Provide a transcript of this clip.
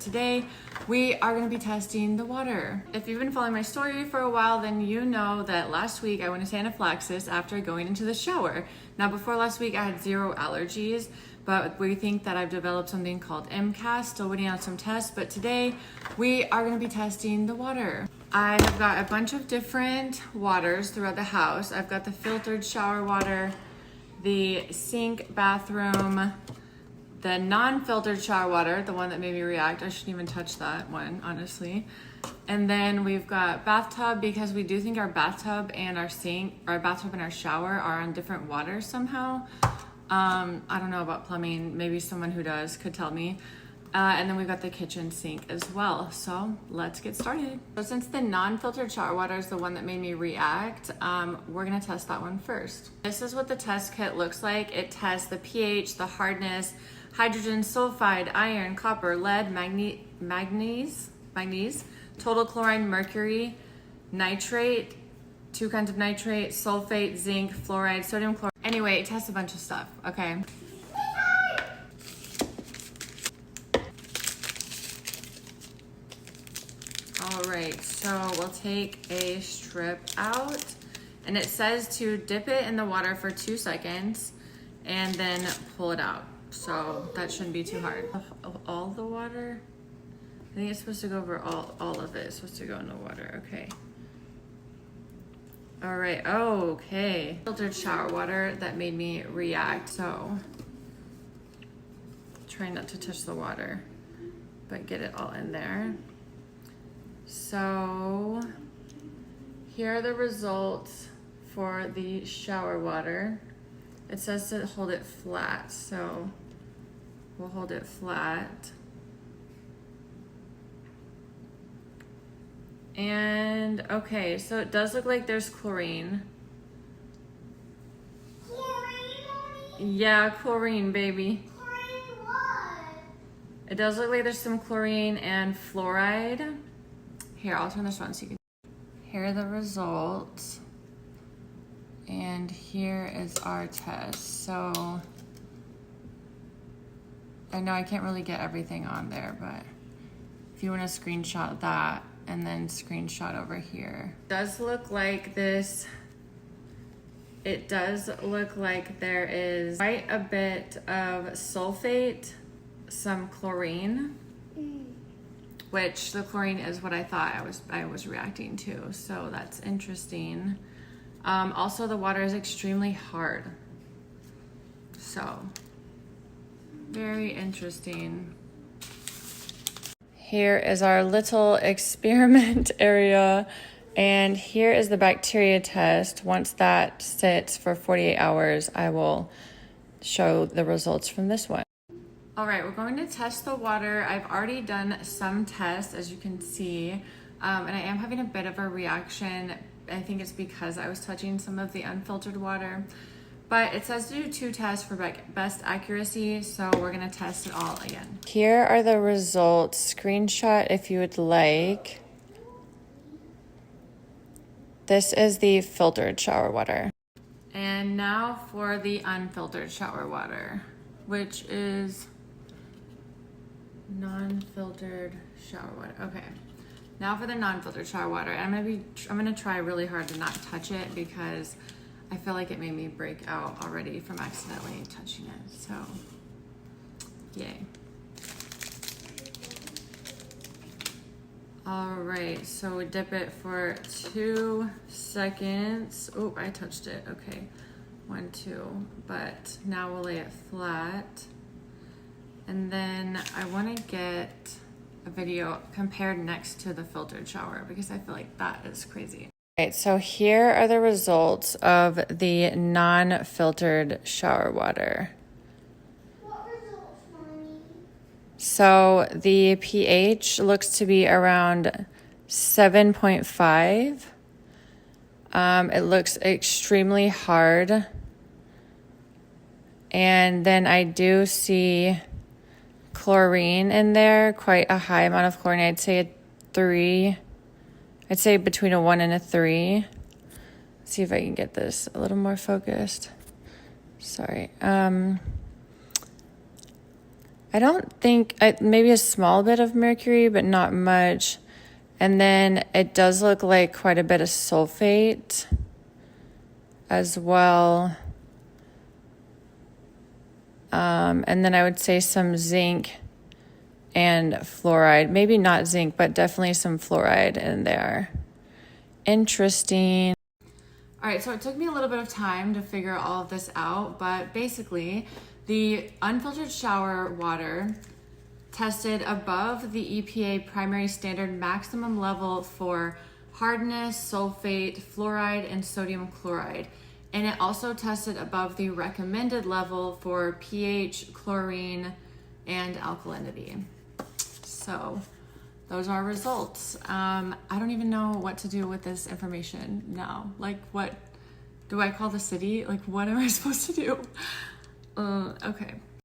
Today, we are going to be testing the water. If you've been following my story for a while, then you know that last week I went into anaphylaxis after going into the shower. Now, before last week, I had 0 allergies, but we think that I've developed something called MCAS, still waiting on some tests, but today we are going to be testing the water. I have got a bunch of different waters throughout the house. I've got the filtered shower water, the sink, bathroom, the non-filtered shower water, the one that made me react. I shouldn't even touch that one, honestly. And then we've got bathtub, because we do think our bathtub and our sink, our bathtub and our shower are on different waters somehow. I don't know about plumbing. Maybe someone who does could tell me. And then we've got the kitchen sink as well. So let's get started. So since the non-filtered shower water is the one that made me react, we're gonna test that one first. This is what the test kit looks like. It tests the pH, the hardness, hydrogen sulfide, iron, copper, lead, manganese, total chlorine, mercury, nitrate, 2 kinds of nitrate, sulfate, zinc, fluoride, sodium chloride. Anyway, it tests a bunch of stuff, okay? All right, so we'll take a strip out, and it says to dip it in the water for 2 seconds and then pull it out. So that shouldn't be too hard. All the water? I think it's supposed to go over all of it. It's supposed to go in the water, okay. All right, oh, okay. Filtered shower water that made me react. So try not to touch the water, but get it all in there. So here are the results for the shower water. It says to hold it flat, so we'll hold it flat. And okay, so it does look like there's chlorine. Chlorine? Yeah, chlorine, baby. Chlorine what? It does look like there's some chlorine and fluoride. Here, I'll turn this on so you can. Here are the results. And here is our test. So I know I can't really get everything on there, but if you want to screenshot that and then screenshot over here. It does look like this. It does look like there is quite a bit of sulfate, some chlorine, which the chlorine is what I thought I was reacting to. So that's interesting. Also, the water is extremely hard. So, very interesting. Here is our little experiment area. And here is the bacteria test. Once that sits for 48 hours, I will show the results from this one. All right, we're going to test the water. I've already done some tests, as you can see, and I am having a bit of a reaction. I think it's because I was touching some of the unfiltered water, but it says to do 2 tests for best accuracy, so we're gonna test it all again. Here are the results. Screenshot if you would like. This is the filtered shower water. And now for the unfiltered shower water, which is non-filtered shower water. Okay. Now for the non-filtered shower water. I'm gonna try really hard to not touch it because I feel like it made me break out already from accidentally touching it. So, yay. All right, so we dip it for 2 seconds. Oh, I touched it. Okay, 1, 2. But now we'll lay it flat. And then I want to get a video compared next to the filtered shower because I feel like that is crazy. All right, so here are the results of the non-filtered shower water. What results, Mommy? So the pH looks to be around 7.5. It looks extremely hard. And then I do see chlorine in there, quite a high amount of chlorine. I'd say a 3. I'd say between a 1 and a 3. Let's see if I can get this a little more focused. Sorry. I don't think, maybe a small bit of mercury, but not much. And then it does look like quite a bit of sulfate as well. And then I would say some zinc and fluoride. Maybe not zinc, but definitely some fluoride in there. Interesting. All right, so it took me a little bit of time to figure all of this out, but basically the unfiltered shower water tested above the EPA primary standard maximum level for hardness, sulfate, fluoride, and sodium chloride. And it also tested above the recommended level for pH, chlorine, and alkalinity. So those are our results. I don't even know what to do with this information now. Like, what do I call the city? Like, what am I supposed to do? Okay.